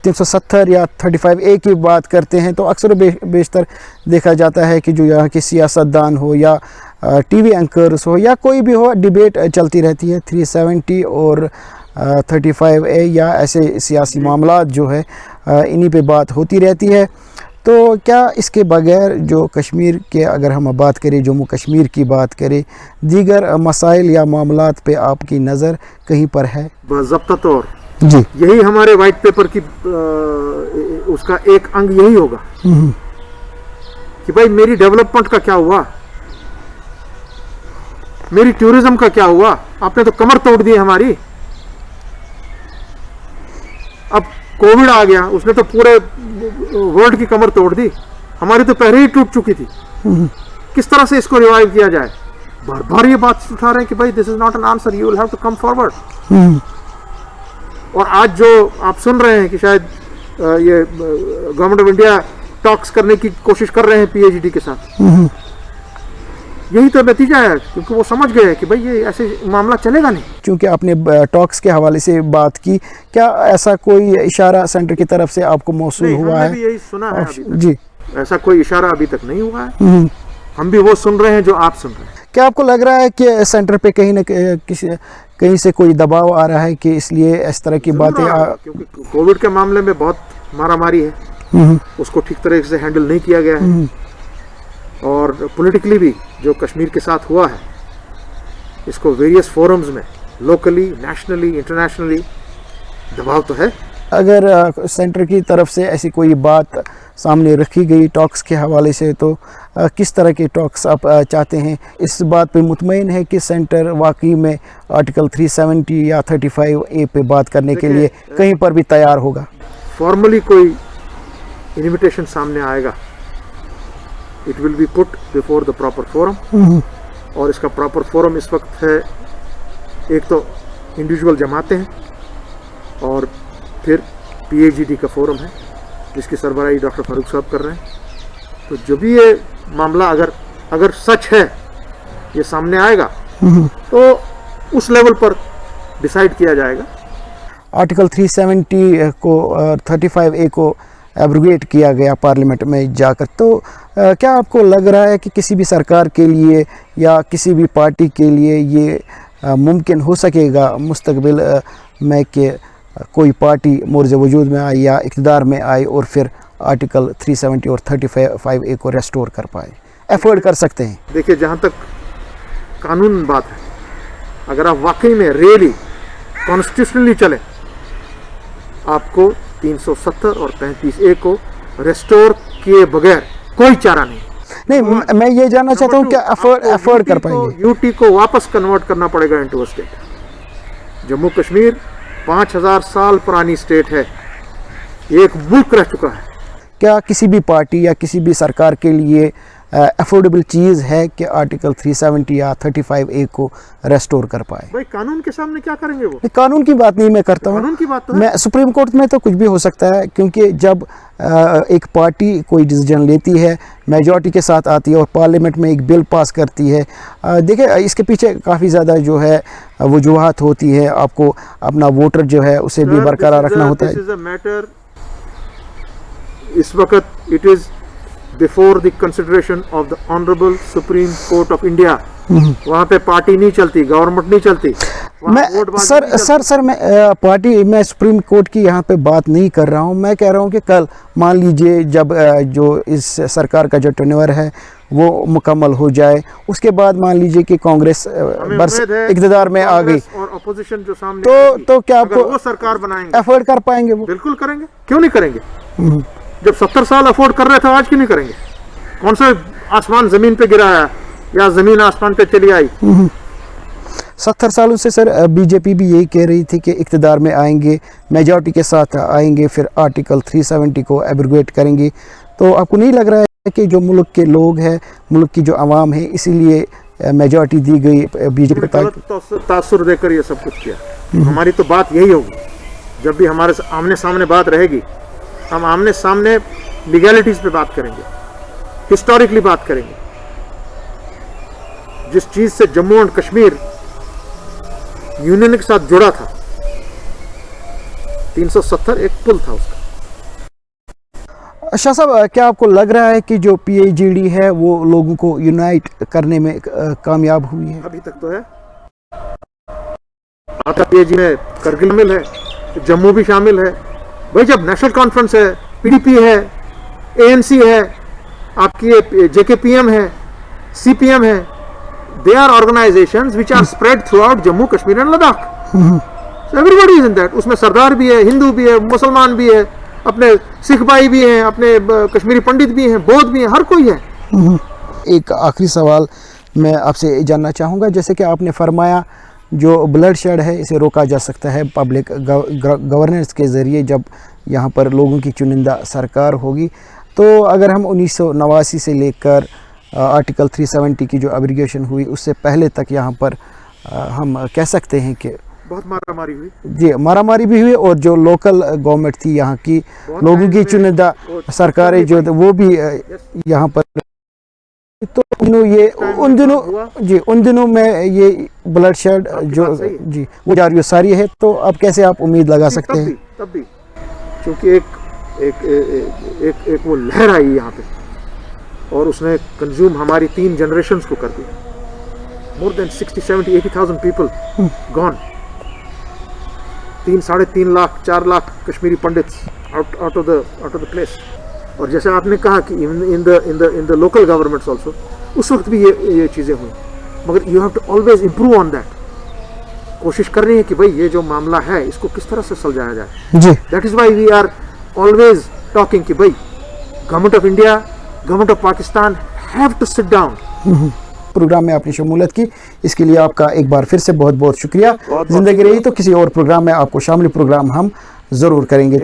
370 या 35A की बात करते हैं तो अक्सर बेशतर देखा जाता है कि जो यहाँ के सियासतदान हो या टीवी एंकर्स हो या कोई भी हो, डिबेट चलती रहती है 370 और 35A या ऐसे सियासी मामलात जो है इन्हीं पे बात होती रहती है। तो क्या इसके बगैर जो कश्मीर के, अगर हम बात करें जम्मू कश्मीर की बात करें, दीगर मसाइल या मामलात पे आपकी नज़र कहीं पर है? बाज़ाब्ता तौर जी, यही हमारे वाइट पेपर की उसका एक अंग यही होगा कि भाई मेरी डेवलपमेंट का क्या हुआ, मेरी टूरिज्म का क्या हुआ। आपने तो कमर तोड़ दी हमारी। अब कोविड आ गया, उसने तो पूरे वर्ल्ड की कमर तोड़ दी, हमारी तो पहले ही टूट चुकी थी। किस तरह से इसको रिवाइव किया जाए? बार बार ये बात उठा रहे हैं कि भाई this is not an answer, you will have to come forward. और आज जो आप सुन रहे हैं कि शायद ये गवर्नमेंट ऑफ इंडिया टॉक्स करने की कोशिश कर रहे हैं पीएचडी के साथ, यही तो नतीजा है, क्योंकि वो समझ गए कि भाई ये ऐसे मामला चलेगा नहीं। क्योंकि आपने टॉक्स के हवाले से बात की, क्या ऐसा कोई इशारा सेंटर की तरफ से आपको मौसूल हुआ है? भी यही सुना है अभी तक। जी, ऐसा कोई इशारा अभी तक नहीं हुआ है। हम भी वो सुन रहे हैं जो आप सुन रहे हैं। क्या आपको लग रहा है कि सेंटर पे कहीं न कहीं से कोई दबाव आ रहा है कि इसलिए इस तरह की बातें क्योंकि कोविड के मामले में बहुत मारामारी है, उसको ठीक तरह से हैंडल नहीं किया गया है। और पॉलिटिकली भी जो कश्मीर के साथ हुआ है, इसको वेरियस फोरम्स में लोकली, नेशनली, इंटरनेशनली दबाव तो है। अगर सेंटर की तरफ से ऐसी कोई बात सामने रखी गई टॉक्स के हवाले से, तो किस तरह के टॉक्स आप चाहते हैं? इस बात पे मुतमईन है कि सेंटर वाकई में आर्टिकल 370 या 35A पे बात करने के लिए कहीं पर भी तैयार होगा? फॉर्मली कोई इन्विटेशन सामने आएगा, it will be put before the proper forum. और इसका प्रॉपर फोरम इस वक्त है, एक तो इंडिविजुअल जमातें हैं और फिर पीएचडी का फोरम है जिसकी सरबराही डॉक्टर फारूक साहब कर रहे हैं। तो जो भी ये मामला अगर सच है, ये सामने आएगा तो उस लेवल पर डिसाइड किया जाएगा। आर्टिकल 370 को 35A को एब्रोगेट किया गया पार्लियामेंट में जाकर, तो क्या आपको लग रहा है कि किसी भी सरकार के लिए या किसी भी पार्टी के लिए ये मुमकिन हो सकेगा मुस्तकबिल में कि कोई पार्टी मोर्ज़े वजूद में आए या इक़्तिदार में आए और फिर आर्टिकल 370 और 35A को रेस्टोर कर पाए? एफर्ड कर सकते हैं? देखिए, जहाँ तक कानून बात है, अगर आप वाकई में रियली कॉन्स्टिट्यूशनली चले, आपको 370 और 35A को रेस्टोर किए बगैर कोई चारा नहीं। मैं ये जानना चाहता हूँ क्या एफर्ड कर पाएंगे? यूटी को वापस कन्वर्ट करना पड़ेगा into a state. Jammu Kashmir 5000 साल पुरानी स्टेट है, एक मुल्क रह चुका है। क्या किसी भी पार्टी या किसी भी सरकार के लिए अफोर्डेबल चीज़ है कि आर्टिकल 370 या 35A को रेस्टोर कर पाए? भाई कानून के सामने क्या करेंगे वो? कानून की बात नहीं मैं करता हूँ, कानून की बात तो मैं सुप्रीम कोर्ट में तो कुछ भी हो सकता है, क्योंकि जब एक पार्टी कोई डिसीजन लेती है, मेजॉरिटी के साथ आती है और पार्लियामेंट में एक बिल पास करती है, देखिए इसके पीछे काफ़ी ज़्यादा जो है वजूहात होती है। आपको अपना वोटर जो है उसे भी बरकरार रखना होता है। इस वक्त it is before the consideration of the honourable supreme court of India. वहाँ पे पार्टी नहीं चलती, गवर्नमेंट नहीं चलती। मैं सुप्रीम कोर्ट की यहाँ पे बात नहीं कर रहा हूँ। मैं कह रहा हूँ कि कल मान लीजिए जब जो इस सरकार का जो टेन्योर है वो मुकम्मल हो जाए, उसके बाद मान लीजिए कि कांग्रेस इक़्तिदार में आ गई और अपोजिशन जो सामने तो क्या आपको वो सरकार बनाएंगे? अफोर्ड कर पाएंगे वो? बिल्कुल करेंगे, क्यों नहीं करेंगे? जब 70 साल अफोर्ड कर रहे थे, आज क्यों नहीं करेंगे? कौन सा आसमान जमीन पे गिरा है या जमीन आसमान पे चली आई? 70 सालों से सर बीजेपी भी यही कह रही थी कि इक़्तिदार में आएंगे, मेजॉरिटी के साथ आएंगे, फिर आर्टिकल 370 को एब्रोगेट करेंगे। तो आपको नहीं लग रहा है कि जो मुल्क के लोग हैं, मुल्क की जो आवाम है, इसीलिए मेजॉरिटी दी गई बीजेपी को तासुर देकर ये सब कुछ किया? हमारी तो बात यही होगी, जब भी हमारे आमने सामने बात रहेगी, हम आमने सामने लीगैलिटीज पे बात करेंगे, हिस्टोरिकली बात करेंगे। जिस चीज से जम्मू एंड कश्मीर यूनियन के साथ जुड़ा था, 370 एक पुल था उसका, शाह साहब, क्या आपको लग रहा है कि जो PIGD है वो लोगों को यूनाइट करने में कामयाब हुई है? अभी तक तो है। आपका PIGD में करगिल शामिल है, जम्मू भी शामिल है। भाई जब नेशनल कॉन्फ्रेंस है, PDP है, ANC है, आपकी JKPM है, CPM है, they are organizations which are spread throughout Jammu, Kashmir and Ladakh. So everybody is in that. उसमें सरदार भी है, हिंदू भी है, मुसलमान भी है, अपने सिख भाई भी हैं, अपने कश्मीरी पंडित भी हैं, बौद्ध भी हैं, हर कोई है। एक आखिरी सवाल मैं आपसे जानना चाहूँगा, जैसे कि आपने फरमाया जो ब्लड शेड है इसे रोका जा सकता है पब्लिक गवर्नेंस के ज़रिए जब यहाँ पर लोगों की चुनिंदा सरकार होगी। तो अगर हम 1989 से लेकर आर्टिकल 370 की जो एब्रिगेशन हुई उससे पहले तक यहाँ पर हम कह सकते हैं कि बहुत मारामारी हुई। जी, मारामारी भी हुई और जो लोकल गवर्नमेंट थी यहाँ की लोगों की चुनिंदा सरकारें जो वो भी यहाँ पर, तो उन दिनों में ये ब्लड शेड जो जी वो जारी सारी है। तो अब कैसे आप उम्मीद लगा सकते हैं? तब भी क्योंकि एक वो लहर आई यहाँ पे और उसने कंज्यूम हमारी 3 जनरेशन्स को कर दिया। More than 60, 70, 80,000 people gone. 3-3.5 lakh 4 lakh Kashmiri Pandits out of the place. और जैसे आपने कहा कि in the local governments also उस वक्त भी ये चीज़ें हुई, मगर you have to always improve on that. कोशिश कर रही है कि भाई ये जो मामला है इसको किस तरह से सुलझाया जाए। जी, that is why we are always talking कि भाई government of India, government of Pakistan have to sit down. Program में आपने शमूलियत की, इसके लिए आपका एक बार फिर से बहुत बहुत शुक्रिया। जिंदगी रही तो किसी और प्रोग्राम में आपको शामिल प्रोग्राम हम ज़रूर करेंगे।